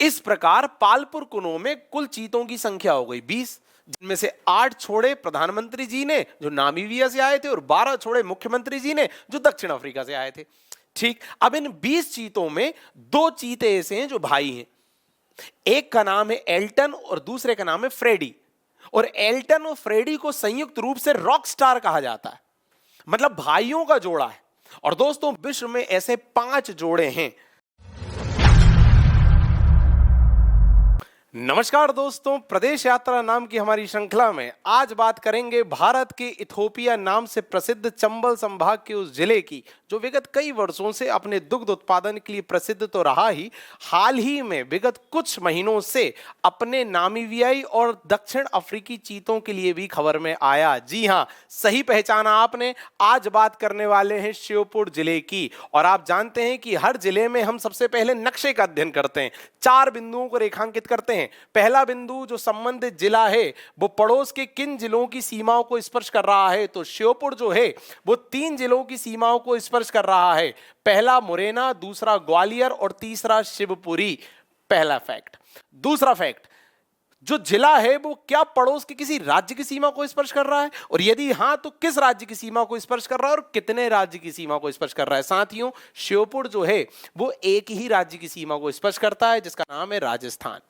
इस प्रकार पालपुर कुनों में कुल चीतों की संख्या हो गई 20, जिनमें से 8 छोड़े प्रधानमंत्री जी ने जो नामीबिया से आए थे और 12 छोड़े मुख्यमंत्री जी ने जो दक्षिण अफ्रीका से आए थे। ठीक, अब इन 20 चीतों में 2 चीते ऐसे हैं जो भाई हैं। एक का नाम है एल्टन और दूसरे का नाम है फ्रेडी। और एल्टन और फ्रेडी को संयुक्त रूप से रॉक स्टार कहा जाता है, मतलब भाइयों का जोड़ा है। और दोस्तों, विश्व में ऐसे 5 जोड़े हैं। नमस्कार दोस्तों, प्रदेश यात्रा नाम की हमारी श्रृंखला में आज बात करेंगे भारत के इथोपिया नाम से प्रसिद्ध चंबल संभाग के उस जिले की, जो विगत कई वर्षों से अपने दुग्ध उत्पादन के लिए प्रसिद्ध तो रहा ही, हाल ही में विगत कुछ महीनों से अपने नामीबियाई और दक्षिण अफ्रीकी चीतों के लिए भी खबर में आया। जी हां, सही पहचाना आपने। आज बात करने वाले हैं श्योपुर जिले की। और आप जानते हैं कि हर जिले में हम सबसे पहले नक्शे का अध्ययन करते हैं, 4 बिंदुओं को रेखांकित करते हैं। पहला बिंदु जो संबंधित जिला है वो पड़ोस के किन जिलों की सीमाओं को स्पर्श कर रहा है, तो श्योपुर जो है वो 3 जिलों की सीमाओं को स्पर्श कर रहा है। पहला मुरैना, दूसरा ग्वालियर और तीसरा शिवपुरी। पहला फैक्ट। दूसरा फैक्ट, जो जिला है वो क्या पड़ोस के किसी राज्य की सीमा को स्पर्श कर रहा है, और यदि हां तो किस राज्य की सीमा को स्पर्श कर रहा है और कितने राज्य की सीमा को स्पर्श कर रहा है। साथियों, श्योपुर जो है वो एक ही राज्य की सीमा को स्पर्श करता है, जिसका नाम है राजस्थान।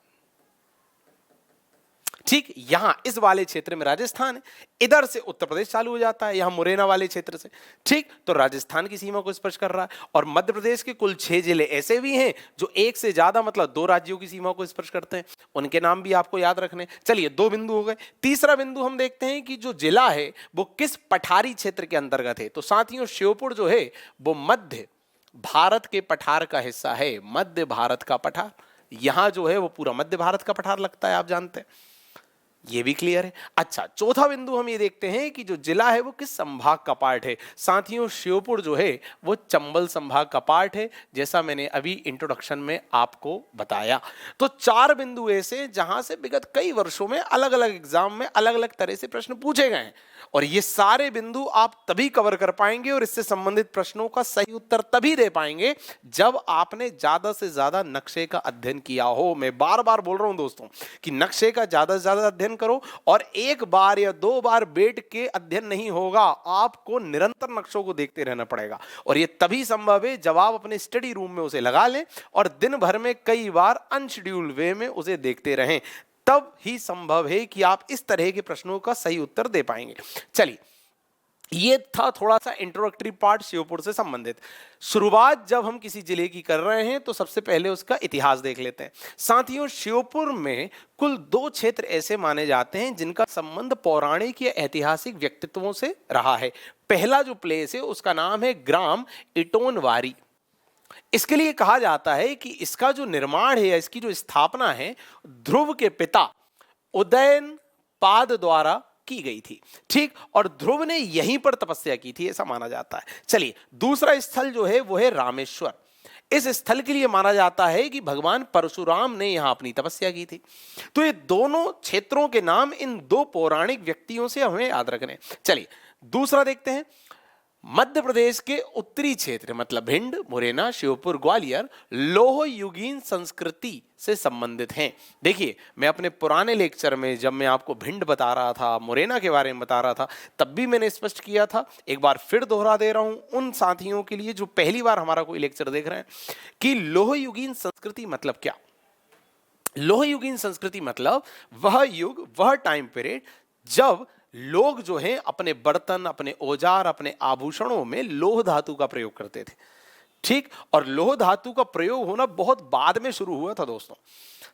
ठीक, यहां इस वाले क्षेत्र में राजस्थान है, इधर से उत्तर प्रदेश चालू हो जाता है, यहां मुरैना वाले क्षेत्र से। ठीक, तो राजस्थान की सीमा को स्पर्श कर रहा है। और मध्य प्रदेश के कुल 6 जिले ऐसे भी हैं जो एक से ज्यादा मतलब 2 राज्यों की सीमा को स्पर्श करते हैं, उनके नाम भी आपको याद रखने। चलिए, 2 बिंदु हो गए। तीसरा बिंदु हम देखते हैं कि जो जिला है वो किस पठारी क्षेत्र के अंतर्गत है। तो साथियों, श्योपुर जो है वो मध्य भारत के पठार का हिस्सा है, मध्य भारत का पठार। यहां जो है वो पूरा मध्य भारत का पठार लगता है, आप जानते हैं, ये भी क्लियर है। अच्छा, चौथा बिंदु हम ये देखते हैं कि जो जिला है वो किस संभाग का पार्ट है। साथियों, श्योपुर जो है वो चंबल संभाग का पार्ट है, जैसा मैंने अभी इंट्रोडक्शन में आपको बताया। तो 4 बिंदु ऐसे जहां से विगत कई वर्षों में अलग अलग एग्जाम में अलग अलग तरह से प्रश्न पूछे गए हैं, और ये सारे बिंदु आप तभी कवर कर पाएंगे और इससे संबंधित प्रश्नों का सही उत्तर तभी दे पाएंगे जब आपने ज्यादा से ज्यादा नक्शे का अध्ययन किया हो। मैं बार बार बोल रहा हूं दोस्तों कि नक्शे का ज्यादा से ज्यादा अध्ययन करो, और एक बार या 2 बार बैठ के अध्ययन नहीं होगा, आपको निरंतर नक्शों को देखते रहना पड़ेगा। और ये तभी संभव है जब आप अपने स्टडी रूम में उसे लगा लें और दिन भर में कई बार अनशेड्यूल्ड वे में उसे देखते रहें, तब ही संभव है कि आप इस तरह के प्रश्नों का सही उत्तर दे पाएंगे। चलिए, ये था थोड़ा सा इंट्रोडक्टरी पार्ट श्योपुर से संबंधित। शुरुआत जब हम किसी जिले की कर रहे हैं तो सबसे पहले उसका इतिहास देख लेते हैं। साथियों, श्योपुर में कुल 2 क्षेत्र ऐसे माने जाते हैं जिनका संबंध पौराणिक या ऐतिहासिक व्यक्तित्वों से रहा है। पहला जो प्लेस है उसका नाम है ग्राम इटोनवारी। इसके लिए कहा जाता है कि इसका जो निर्माण है, इसकी जो स्थापना है, ध्रुव के पिता उदयन पाद द्वारा की गई थी। ठीक, और ध्रुव ने यहीं पर तपस्या की थी, ऐसा माना जाता है। चलिए, दूसरा स्थल जो है वो है रामेश्वर। इस स्थल के लिए माना जाता है कि भगवान परशुराम ने यहां अपनी तपस्या की थी। तो ये दोनों क्षेत्रों के नाम इन 2 पौराणिक व्यक्तियों से हमें याद रखने। चलिए, दूसरा देखते हैं। मध्य प्रदेश के उत्तरी क्षेत्र मतलब भिंड, मुरैना, श्योपुर, ग्वालियर लोह युगीन संस्कृति से संबंधित हैं। देखिए, मैं अपने पुराने लेक्चर में जब मैं आपको भिंड बता रहा था, मुरैना के बारे में बता रहा था, तब भी मैंने स्पष्ट किया था, एक बार फिर दोहरा दे रहा हूं उन साथियों के लिए जो पहली बार हमारा कोई लेक्चर देख रहे हैं, कि लोह युगीन संस्कृति मतलब क्या। लोह युगीन संस्कृति मतलब वह युग, वह टाइम पीरियड जब लोग जो हैं अपने बर्तन, अपने औजार, अपने आभूषणों में लोह धातु का प्रयोग करते थे। ठीक, और लोह धातु का प्रयोग होना बहुत बाद में शुरू हुआ था दोस्तों।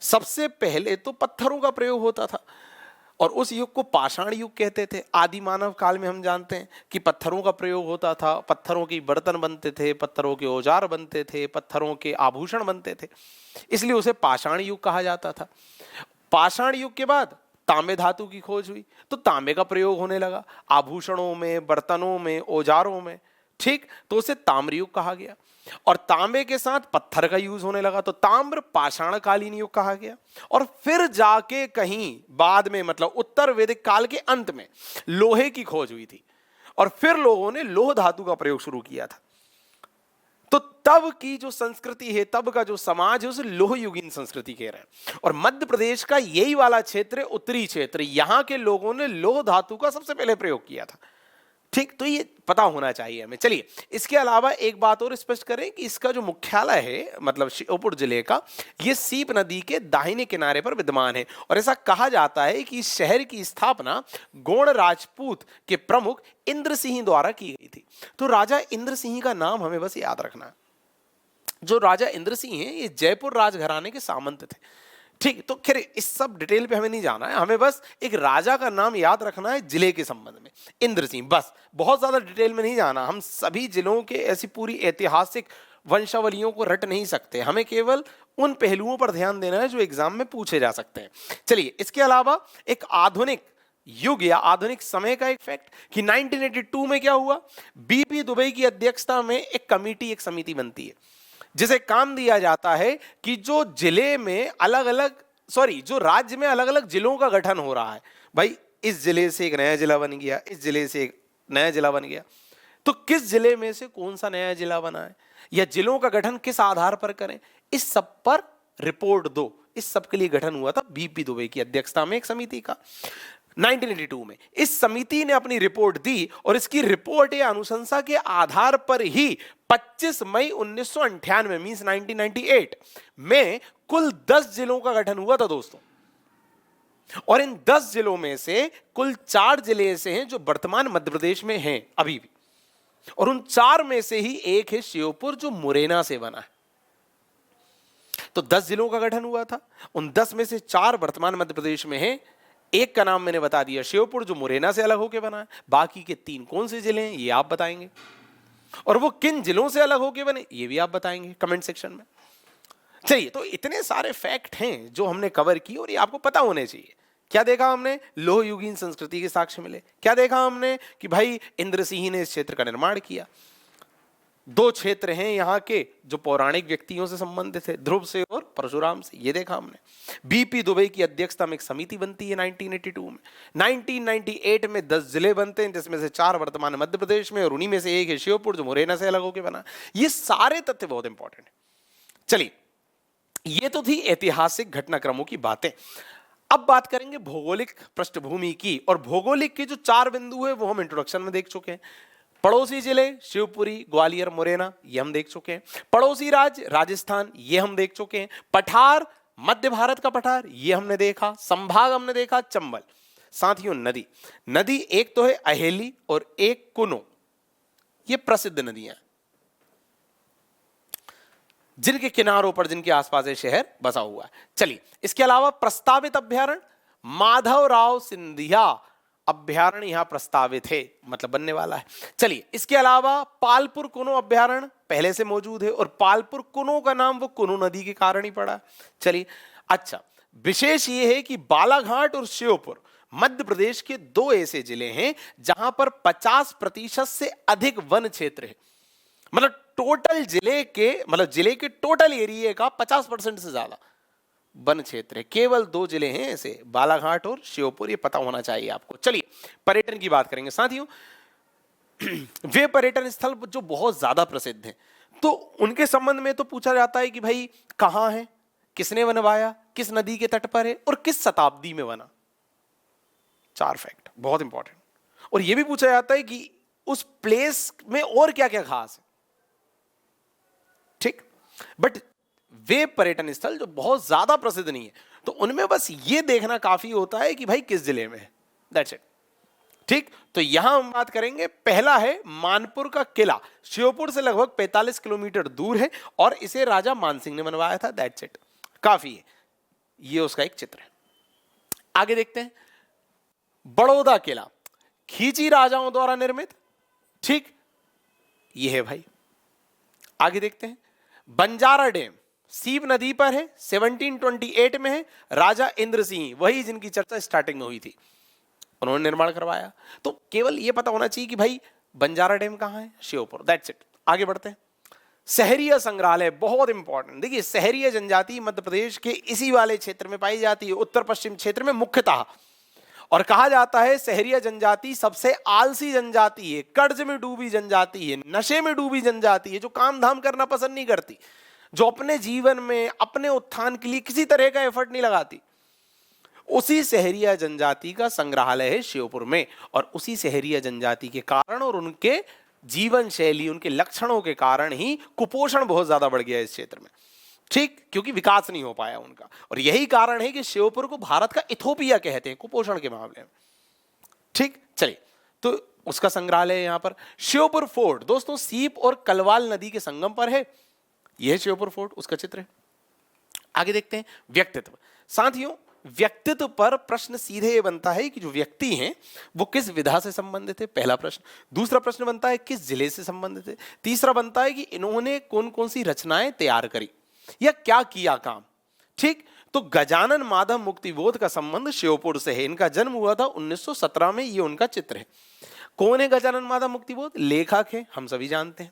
सबसे पहले तो पत्थरों का प्रयोग होता था, और उस युग को पाषाण युग कहते थे। आदि मानव काल में हम जानते हैं कि पत्थरों का प्रयोग होता था, पत्थरों के बर्तन बनते थे, पत्थरों के औजार बनते थे, पत्थरों के आभूषण बनते थे, इसलिए उसे पाषाण युग कहा जाता था। पाषाण युग के बाद तांबे धातु की खोज हुई, तो तांबे का प्रयोग होने लगा आभूषणों में, बर्तनों में, औजारों में। ठीक, तो उसे ताम्र युग कहा गया, और तांबे के साथ पत्थर का यूज होने लगा, तो ताम्र पाषाणकालीन युग कहा गया। और फिर जाके कहीं बाद में मतलब उत्तर वैदिक काल के अंत में लोहे की खोज हुई थी, और फिर लोगों ने लोह धातु का प्रयोग शुरू किया था। तो तब की जो संस्कृति है, तब का जो समाज है, उसे लोह युगीन संस्कृति कह रहे हैं। और मध्य प्रदेश का यही वाला क्षेत्र, उत्तरी क्षेत्र, यहां के लोगों ने लोह धातु का सबसे पहले प्रयोग किया था। ठीक, तो ये पता होना चाहिए हमें। चलिए, इसके अलावा एक बात और स्पष्ट करें कि इसका जो मुख्यालय है, मतलब श्योपुर जिले का, ये सीप नदी के दाहिने किनारे पर विद्यमान है। और ऐसा कहा जाता है कि इस शहर की स्थापना गोंड राजपूत के प्रमुख इंद्र सिंह द्वारा की गई थी। तो राजा इंद्र सिंह का नाम हमें बस याद रखना है। जो राजा इंद्र सिंह हैं, ये जयपुर राजघराने के सामंत थे। ठीक, तो खैर इस सब डिटेल पे हमें नहीं जाना है, हमें बस एक राजा का नाम याद रखना है जिले के संबंध में, इंद्र सिंह, बस। बहुत ज्यादा डिटेल में नहीं जाना। हम सभी जिलों के ऐसी पूरी ऐतिहासिक वंशावलियों को रट नहीं सकते, हमें केवल उन पहलुओं पर ध्यान देना है जो एग्जाम में पूछे जा सकते हैं। चलिए, इसके अलावा एक आधुनिक युग या आधुनिक समय का एक फैक्ट कि 1982 में क्या हुआ, बीपी दुबई की अध्यक्षता में एक कमेटी, एक समिति बनती है, जिसे काम दिया जाता है कि जो जिले में अलग अलग, जो राज्य में अलग अलग जिलों का गठन हो रहा है, भाई इस जिले से एक नया जिला बन गया, इस जिले से एक नया जिला बन गया, तो किस जिले में से कौन सा नया जिला बना है, या जिलों का गठन किस आधार पर करें, इस सब पर रिपोर्ट दो। इस सब के लिए गठन हुआ था बीपी दुबे की अध्यक्षता में एक समिति का 1982 में। इस समिति ने अपनी रिपोर्ट दी और इसकी रिपोर्ट या अनुशंसा के आधार पर ही 25 मई 1998 मींस 1998 में कुल 10 जिलों का गठन हुआ था दोस्तों। और इन 10 जिलों में से कुल 4 जिले ऐसे हैं जो वर्तमान मध्य प्रदेश में हैं अभी भी, और उन 4 में से ही एक है श्योपुर जो मुरैना से बना है। तो 10 जिलों का गठन हुआ था, उन 10 में से 4 वर्तमान मध्य प्रदेश में हैं। एक का नाम मैंने बता दिया, श्योपुर, जो मुरैना से अलग होकर बना है। बाकी के 3 कौन से जिले हैं ये आप बताएंगे, और वो किन जिलों से अलग होकर बने ये भी आप बताएंगे कमेंट सेक्शन में। चलिए, तो इतने सारे फैक्ट हैं जो हमने कवर किए और ये आपको पता होने चाहिए। क्या देखा हमने, लोह युगीन संस्कृति के साक्ष्य मिले। क्या देखा हमने कि भाई इंद्र सिंह ने इस क्षेत्र का निर्माण किया। 2 क्षेत्र हैं यहाँ के जो पौराणिक व्यक्तियों से संबंधित है, ध्रुव से और परशुराम से, ये देखा हमने। बीपी दुबे की अध्यक्षता में एक समिति बनती है 1982 में। 1998 में 10 जिले बनते हैं, जिसमें से 4 वर्तमान मध्य प्रदेश में, और उन्हीं में से एक है श्योपुर जो मुरैना से अलग होकर बना। ये सारे तथ्य बहुत इंपॉर्टेंट है। चलिए, ये तो थी ऐतिहासिक घटनाक्रमों की बातें। अब बात करेंगे भौगोलिक पृष्ठभूमि की, और भौगोलिक के जो 4 बिंदु है वो हम इंट्रोडक्शन में देख चुके हैं। पड़ोसी जिले शिवपुरी, ग्वालियर, मुरैना, ये हम देख चुके हैं। पड़ोसी राज्य राजस्थान, ये हम देख चुके हैं। पठार, मध्य भारत का पठार, ये हमने देखा। संभाग हमने देखा चंबल। साथियों, नदी एक तो है अहेली और एक कुनो, ये प्रसिद्ध नदियां जिनके किनारों पर, जिनके आसपास ये शहर बसा हुआ है। चलिए, इसके अलावा प्रस्तावित अभ्यारण्य माधवराव सिंधिया अभ्यारण्य यहां प्रस्तावित है, मतलब बनने वाला है। चलिए, इसके अलावा पालपुर कुनो अभ्यारण्य पहले से मौजूद है, और पालपुर कुनो का नाम वो कुनो नदी के कारण ही पड़ा। चलिए, अच्छा, विशेष ये है कि बालाघाट और श्योपुर मध्य प्रदेश के 2 ऐसे जिले हैं जहां पर 50% से अधिक वन क्षेत्र है। मतलब टोटल जिले के टोटल एरिया का 50% से ज्यादा वन क्षेत्र है। केवल 2 जिले हैं ऐसे, बालाघाट और श्योपुर, ये पता होना चाहिए आपको। चलिए, पर्यटन की बात करेंगे साथियों। वे पर्यटन स्थल जो बहुत ज्यादा प्रसिद्ध हैं, तो उनके संबंध में तो पूछा जाता है कि भाई कहां है, किसने बनवाया, किस नदी के तट पर है, और किस शताब्दी में बना। 4 फैक्ट बहुत इंपॉर्टेंट। और यह भी पूछा जाता है कि उस प्लेस में और क्या क्या खास है। ठीक, बट वे पर्यटन स्थल जो बहुत ज्यादा प्रसिद्ध नहीं है, तो उनमें बस ये देखना काफी होता है कि भाई किस जिले में है। That's it. ठीक, तो यहां हम बात करेंगे। पहला है मानपुर का किला, श्योपुर से लगभग 45 किलोमीटर दूर है, और इसे राजा मानसिंह ने बनवाया था। दैट्स इट, काफी है। ये उसका एक चित्र है। आगे देखते हैं। बड़ौदा किला खींची राजाओं द्वारा निर्मित। ठीक, ये है भाई। आगे देखते हैं। बंजारा डैम सीप नदी पर है, 1728 में है। राजा इंद्र सिंह, वही जिनकी चर्चा स्टार्टिंग में हुई थी, उन्होंने निर्माण करवाया। तो केवल यह पता होना चाहिए कि भाई बंजारा डैम कहां है, श्योपुर। That's it. आगे बढ़ते हैं। सहरिया संग्रहालय बहुत इंपॉर्टेंट। देखिए, सहरिया जनजाति मध्य प्रदेश के इसी वाले क्षेत्र में पाई जाती है, उत्तर पश्चिम क्षेत्र में मुख्यतः। और कहा जाता है सहरिया जनजाति सबसे आलसी जनजाति है, कर्ज में डूबी जनजाति है, नशे में डूबी जनजाति है, जो काम धाम करना पसंद नहीं करती, जो अपने जीवन में अपने उत्थान के लिए किसी तरह का एफर्ट नहीं लगाती। उसी सहरिया जनजाति का संग्रहालय है श्योपुर में, और उसी सहरिया जनजाति के कारण और उनके जीवन शैली, उनके लक्षणों के कारण ही कुपोषण बहुत ज्यादा बढ़ गया इस क्षेत्र में। ठीक, क्योंकि विकास नहीं हो पाया उनका, और यही कारण है कि श्योपुर को भारत का इथोपिया कहते हैं कुपोषण के मामले में। ठीक, चलिए, तो उसका संग्रहालय है यहां पर। श्योपुर फोर्ट दोस्तों सीप और कलवाल नदी के संगम पर है, यह श्योपुर फोर्ट, उसका चित्र है। आगे देखते हैं व्यक्तित्व। साथियों, व्यक्तित्व पर प्रश्न सीधे ये बनता है कि जो व्यक्ति हैं वो किस विधा से संबंधित है, पहला प्रश्न। दूसरा प्रश्न बनता है किस जिले से संबंधित है। तीसरा बनता है कि इन्होंने कौन कौन सी रचनाएं तैयार करी या क्या किया काम। ठीक, तो गजानन माधव मुक्तिबोध का संबंध श्योपुर से है। इनका जन्म हुआ था 1917 में, ये उनका चित्र है। कौन है गजानन माधव मुक्तिबोध? लेखक है, हम सभी जानते हैं,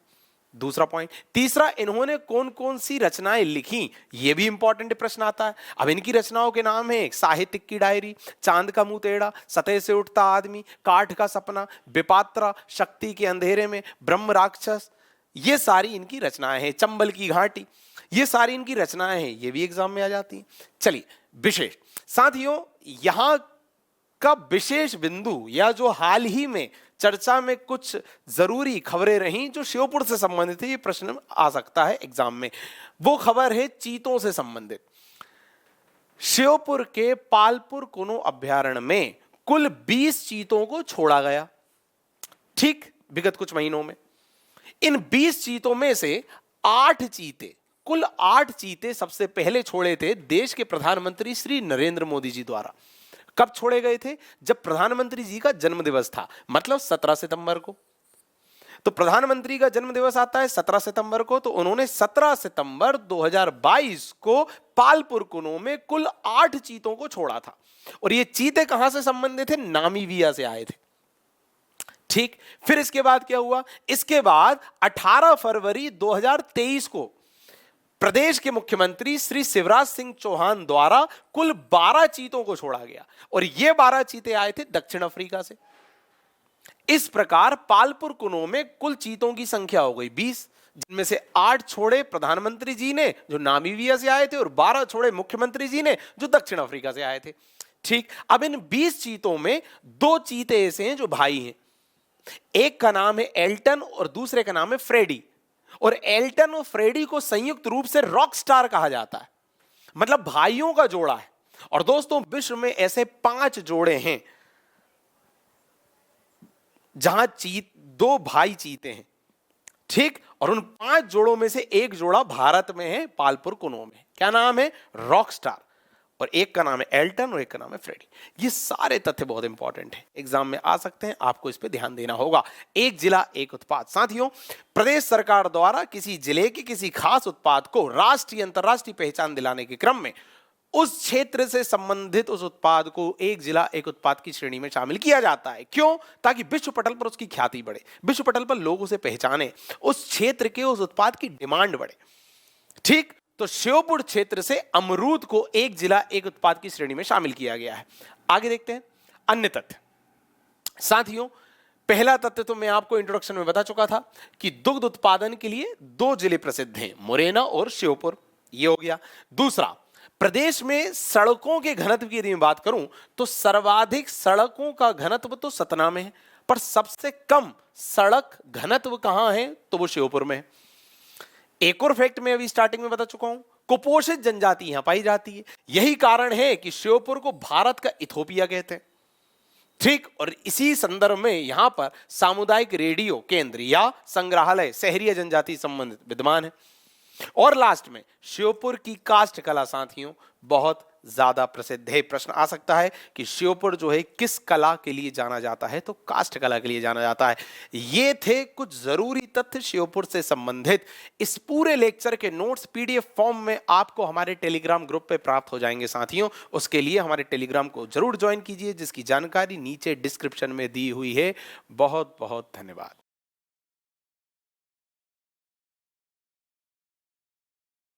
दूसरा पॉइंट। तीसरा, इन्होंने कौन कौन सी रचनाएं लिखी, यह भी इंपॉर्टेंट प्रश्न आता है। अब इनकी रचनाओं के नाम है साहित्यिक की डायरी, चांद का मुंह टेढ़ा, सतह से उठता आदमी, काठ का सपना, विपात्रा, शक्ति के अंधेरे में, ब्रह्म राक्षस, ये सारी इनकी रचनाएं हैं। चंबल की घाटी, ये सारी इनकी रचनाएं हैं, ये भी एग्जाम में आ जाती हैं। चलिए, विशेष साथियों, यहां का विशेष बिंदु या जो हाल ही में चर्चा में कुछ जरूरी खबरें रही जो श्योपुर से संबंधित है, ये प्रश्न आ सकता है एग्जाम में। वो खबर है चीतों से संबंधित। श्योपुर के पालपुर कुनो अभ्यारण्य में कुल 20 चीतों को छोड़ा गया, ठीक, विगत कुछ महीनों में। इन 20 चीतों में से 8 चीते, कुल 8 चीते सबसे पहले छोड़े थे देश के प्रधानमंत्री श्री नरेंद्र मोदी जी द्वारा। कब छोड़े गए थे? जब प्रधानमंत्री जी का जन्मदिवस था, मतलब 17 सितंबर को। तो प्रधानमंत्री का जन्मदिवस आता है 17 सितंबर को, तो उन्होंने 17 सितंबर 2022 को पालपुर कुनो में कुल 8 चीतों को छोड़ा था। और ये चीते कहां से संबंधित थे? नामीबिया से आए थे। ठीक, फिर इसके बाद क्या हुआ? इसके बाद 18 फरवरी 2023 को प्रदेश के मुख्यमंत्री श्री शिवराज सिंह चौहान द्वारा कुल 12 चीतों को छोड़ा गया, और ये 12 चीते आए थे दक्षिण अफ्रीका से। इस प्रकार पालपुर कुनो में कुल चीतों की संख्या हो गई 20, जिनमें से 8 छोड़े प्रधानमंत्री जी ने जो नामीबिया से आए थे, और 12 छोड़े मुख्यमंत्री जी ने जो दक्षिण अफ्रीका से आए थे। ठीक, अब इन 20 चीतों में 2 चीते ऐसे हैं जो भाई हैं। एक का नाम है एल्टन और दूसरे का नाम है फ्रेडी। और एल्टन और फ्रेडी को संयुक्त रूप से रॉक स्टार कहा जाता है, मतलब भाइयों का जोड़ा है। और दोस्तों, विश्व में ऐसे 5 जोड़े हैं जहां 2 भाई चीते हैं। ठीक, और उन 5 जोड़ों में से एक जोड़ा भारत में है, पालपुर कुनो में। क्या नाम है? Rock star. और एक का नाम है एल्टन और एक का नाम है फ्रेडी। ये सारे तथ्य बहुत इंपॉर्टेंट हैं, एग्जाम में आ सकते हैं, आपको इस पे ध्यान देना होगा। एक जिला एक उत्पाद। साथियों, प्रदेश सरकार द्वारा किसी जिले के किसी खास उत्पाद को राष्ट्रीय अंतरराष्ट्रीय पहचान दिलाने के क्रम में उस क्षेत्र से संबंधित उस उत्पाद को एक जिला एक उत्पाद की श्रेणी में शामिल किया जाता है। क्यों? ताकि विश्व पटल पर उसकी ख्याति बढ़े, विश्व पटल पर लोग उसे पहचाने, उस क्षेत्र के उस उत्पाद की डिमांड बढ़े। ठीक, तो श्योपुर क्षेत्र से अमरूद को एक जिला एक उत्पाद की श्रेणी में शामिल किया गया है। आगे देखते हैं अन्य तथ्य। साथियों, पहला तथ्य तो मैं आपको इंट्रोडक्शन में बता चुका था कि दुग्ध उत्पादन के लिए 2 जिले प्रसिद्ध हैं, मुरैना और श्योपुर। ये हो गया। दूसरा, प्रदेश में सड़कों के घनत्व की यदि मैं बात करूं तो सर्वाधिक सड़कों का घनत्व तो सतना में है, पर सबसे कम सड़क घनत्व कहां है? तो वो श्योपुर में है। एक और फैक्ट मैं अभी स्टार्टिंग में बता चुका हूं, कुपोषित जनजाति यहां पाई जाती है। यही कारण है कि श्योपुर को भारत का इथोपिया कहते हैं। ठीक, और इसी संदर्भ में यहां पर सामुदायिक रेडियो केंद्र या संग्रहालय सहरिया जनजाति संबंधित विद्यमान है। और लास्ट में श्योपुर की काष्ठ कला साथियों बहुत ज्यादा प्रसिद्ध है। प्रश्न आ सकता है कि श्योपुर जो है किस कला के लिए जाना जाता है? तो काष्ठ कला के लिए जाना जाता है। ये थे कुछ जरूरी तथ्य श्योपुर से संबंधित। इस पूरे लेक्चर के नोट्स पीडीएफ फॉर्म में आपको हमारे टेलीग्राम ग्रुप पे प्राप्त हो जाएंगे साथियों। उसके लिए हमारे टेलीग्राम को जरूर ज्वाइन कीजिए, जिसकी जानकारी नीचे डिस्क्रिप्शन में दी हुई है। बहुत बहुत धन्यवाद।